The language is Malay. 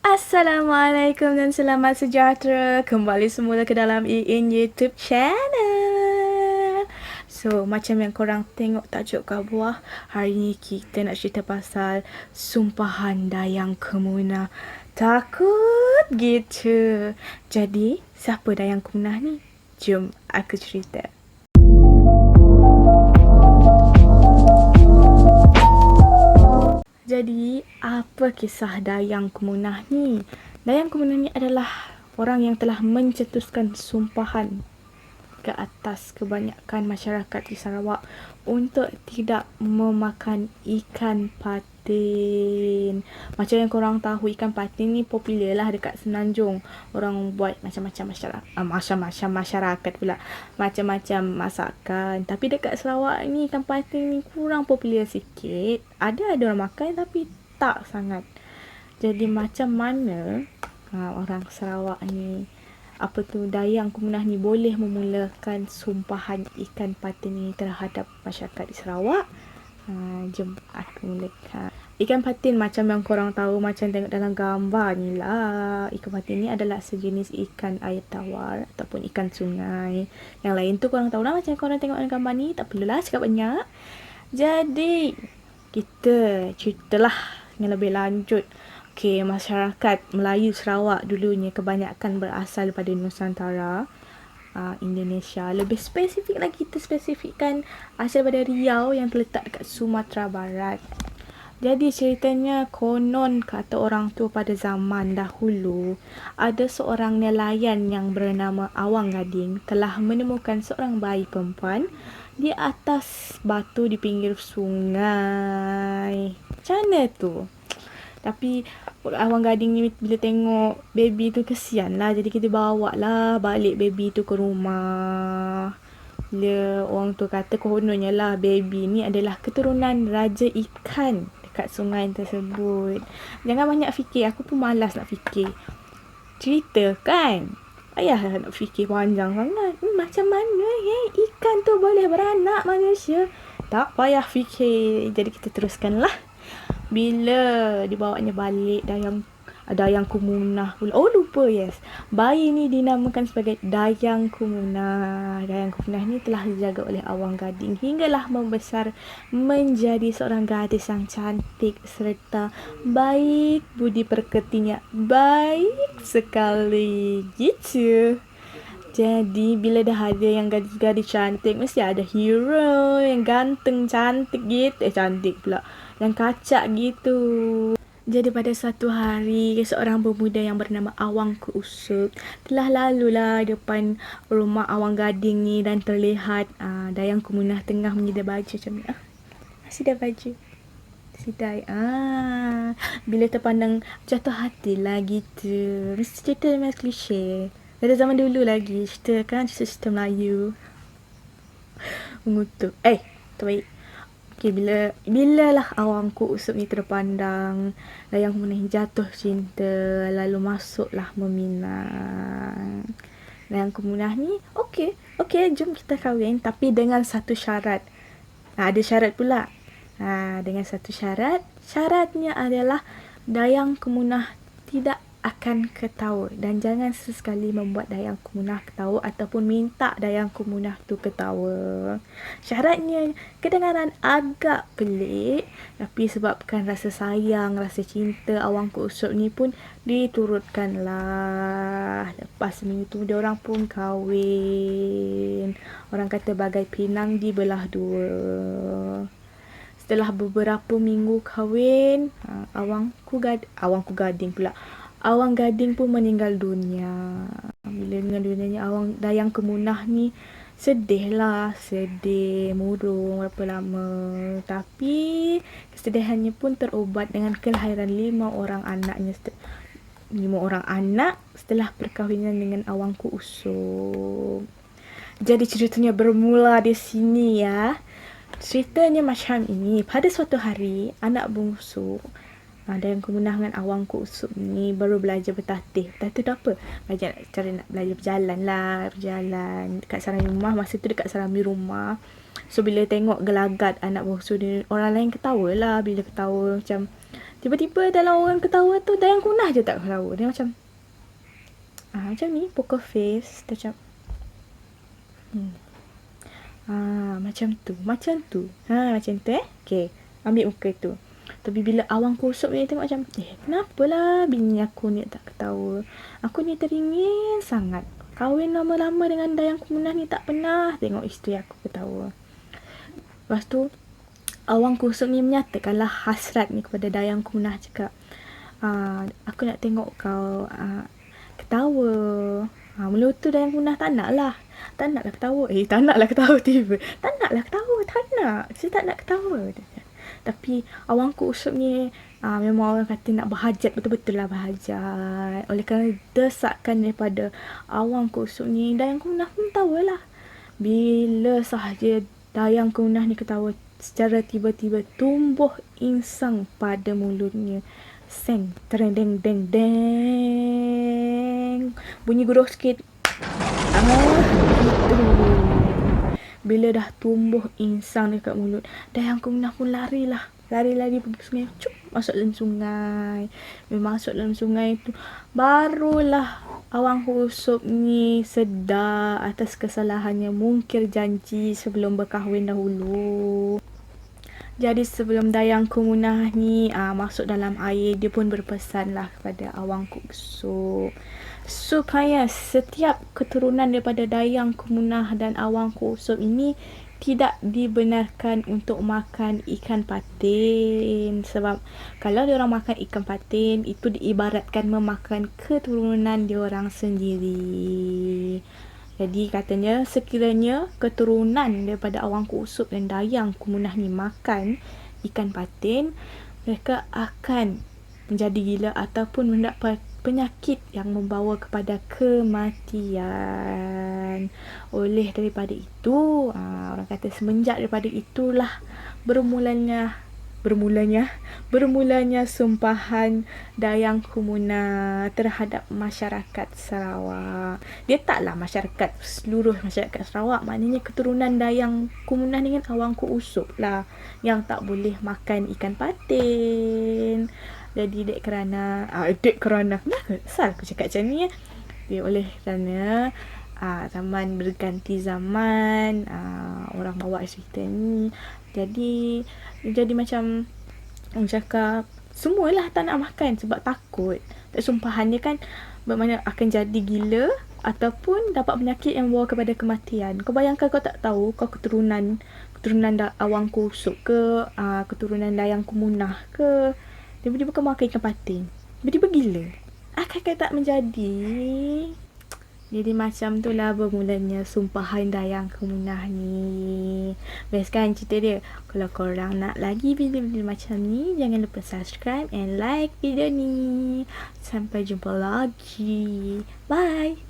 Assalamualaikum dan selamat sejahtera. Kembali semula ke dalam IN YouTube channel. So, macam yang korang tengok tajuk kat bawah, hari ni kita nak cerita pasal sumpahan Dayang Kemunah. Takut gitu. Jadi, siapa Dayang Kemunah ni? Jom aku cerita. Jadi, apa kisah Dayang Kemunah ni? Dayang Kemunah ni adalah orang yang telah mencetuskan sumpahan ke atas kebanyakan masyarakat di Sarawak untuk tidak memakan ikan patin. Macam yang korang tahu, ikan patin ni popular lah dekat Semenanjung. Orang buat macam-macam masyarakat pula. Macam-macam masakan. Tapi dekat Sarawak ni ikan patin ni kurang popular sikit. Ada orang makan tapi tak sangat. Jadi macam mana orang Sarawak ni, Dayang Kemunah ni boleh memulakan sumpahan ikan patin ni terhadap masyarakat di Sarawak? Jom aku mulakan. Ikan patin macam yang korang tahu, macam tengok dalam gambar ni lah. Ikan patin ni adalah sejenis ikan air tawar ataupun ikan sungai. Yang lain tu korang tahu lah, macam korang tengok dalam gambar ni. Tak perlulah cakap banyak. Jadi, kita ceritalah yang lebih lanjut. Okey, masyarakat Melayu Sarawak dulunya kebanyakan berasal daripada Nusantara, Indonesia. Lebih spesifik lagi, kita spesifikkan asal daripada Riau yang terletak dekat Sumatera Barat. Jadi ceritanya, konon kata orang tua pada zaman dahulu, ada seorang nelayan yang bernama Awang Gading telah menemukan seorang bayi perempuan di atas batu di pinggir sungai. Macam mana tu? Tapi Awang Gading ni bila tengok baby tu kesian lah. Jadi kita bawa lah balik baby tu ke rumah. Bila orang tu kata kononnya lah baby ni adalah keturunan Raja Ikan dekat sungai tersebut. Jangan banyak fikir. Aku pun malas nak fikir. Cerita kan? Ayah nak fikir panjang sangat. Macam mana ikan tu boleh beranak manusia? Tak payah fikir. Jadi kita teruskan lah. Bila dibawanya balik Dayang Kemunah pula. Oh lupa, yes. Bayi ni dinamakan sebagai Dayang Kemunah. Dayang Kemunah ni telah dijaga oleh Awang Gading hinggalah membesar menjadi seorang gadis yang cantik serta baik budi pekertinya. Baik sekali. Gitu. Jadi bila dah ada yang gadis-gadis cantik, mesti ada hero yang ganteng cantik gitu. Cantik pula. Yang kacak gitu. Jadi pada satu hari, seorang pemuda yang bernama Awang Keusuk telah lalulah depan rumah Awang Gading ni dan terlihat Dayang Kemunah tengah menyedai baju macam ni. Sedai baju. Sedai. Bila terpandang jatuh hati lah gitu. Mesti cerita memang klise. Pada zaman dulu lagi, cerita kan cerita Melayu. Mengutuk. Terbaik. Okay, bila lah Awang Keusuk ni terpandang Dayang Kemunah jatuh cinta, lalu masuklah meminang. Dayang Kemunah ni, okay, jom kita kahwin, tapi dengan satu syarat. Ada syarat pula. Dengan satu syarat. Syaratnya adalah Dayang Kemunah tidak akan ketawa dan jangan sesekali membuat Dayang Kemunah ketawa ataupun minta Dayang Kemunah tu ketawa. Syaratnya kedengaran agak pelik, tapi sebabkan rasa sayang, rasa cinta Awang Keusuk ni pun diturutkan lah. Lepas seminggu tu diorang pun kahwin. Orang kata bagai pinang dibelah dua. Setelah beberapa minggu kahwin, Awang Gading pula. Awang Gading pun meninggal dunia. Bila meninggal dunia Dayang Kemunah ni sedih, murung berapa lama. Tapi kesedihannya pun terubat dengan kelahiran 5 orang anak setelah perkahwinan dengan Awang Keusuk. Jadi ceritanya bermula di sini ya. Ceritanya macam ini. Pada suatu hari, anak bungsu Dayang Kemunah dengan Awang Keusuk ni baru belajar bertatih. Bertatih tu apa? Cara nak belajar berjalan dekat sarang rumah. Masa tu dekat sarang rumah. So bila tengok gelagat anak bungsu ni, orang lain ketawa lah. Bila ketawa macam Tiba-tiba dalam orang ketawa tu, Dayang Kunah je tak ketawa. Dia macam, macam ni, poker face. Dia macam, macam tu. Macam tu Okay, ambil muka tu. Tapi bila Awang Kusuk ni tengok macam, kenapalah bini aku ni tak ketawa. Aku ni teringin sangat. Kahwin lama-lama dengan Dayang Kemunah ni tak pernah tengok isteri aku ketawa. Lepas tu, Awang Kusuk ni menyatakanlah hasrat ni kepada Dayang Kemunah, cakap, aku nak tengok kau ketawa. Mula tu Dayang Kemunah tak naklah ketawa. Tak naklah ketawa tiba. Tak naklah ketawa, tak nak. Saya tak nak ketawa. Tapi Awang Kusuk ni memang orang kata nak berhajat, betul-betul lah berhajat. Oleh kerana desakan daripada Awang Kusuk ni, Dayang Kemunah pun tahulah. Bila sahaja Dayang Kemunah ni ketawa, secara tiba-tiba tumbuh insang pada mulutnya. Seng, tereng deng deng deng. Bunyi guruh sikit. Gitu. Bila dah tumbuh insang dekat mulut, Dayang Kemunah pun larilah pergi sungai. Masuk dalam sungai. Masuk dalam sungai tu, barulah Awang Kusuk ni sedar atas kesalahannya, mungkir janji sebelum berkahwin dahulu. Jadi sebelum Dayang Kemunah ni masuk dalam air, dia pun berpesanlah kepada Awang Kusuk supaya setiap keturunan daripada Dayang Kemunah dan Awang Kusuk ini tidak dibenarkan untuk makan ikan patin. Sebab kalau diorang makan ikan patin, itu diibaratkan memakan keturunan diorang sendiri. Jadi katanya sekiranya keturunan daripada Awang Kusuk dan Dayang Kemunah ni makan ikan patin, mereka akan menjadi gila ataupun mendapat penyakit yang membawa kepada kematian. Oleh daripada itu, orang kata semenjak daripada itulah bermulanya sumpahan Dayang Kemunah terhadap masyarakat Sarawak. Dia taklah seluruh masyarakat Sarawak, maknanya keturunan Dayang Kemunah dengan Awang Kusuk lah yang tak boleh makan ikan patin. Jadi dek kerana kenapa asal aku cakap macam ni oleh kerana zaman berganti zaman, orang bawa cerita ni, jadi macam orang cakap semualah tak nak makan sebab takut sumpahannya kan bermakna akan jadi gila ataupun dapat penyakit yang membawa kepada kematian. Kau bayangkan kau tak tahu kau keturunan Awang Kusuk ke, keturunan Dayang Kemunah ke, tiba-tiba kau makan ikan patin, tiba-tiba gila, akan tak menjadi. Jadi macam tu lah bermulanya sumpahan Dayang Kemunah ni. Best kan cerita dia? Kalau korang nak lagi video-video macam ni, jangan lupa subscribe and like video ni. Sampai jumpa lagi. Bye.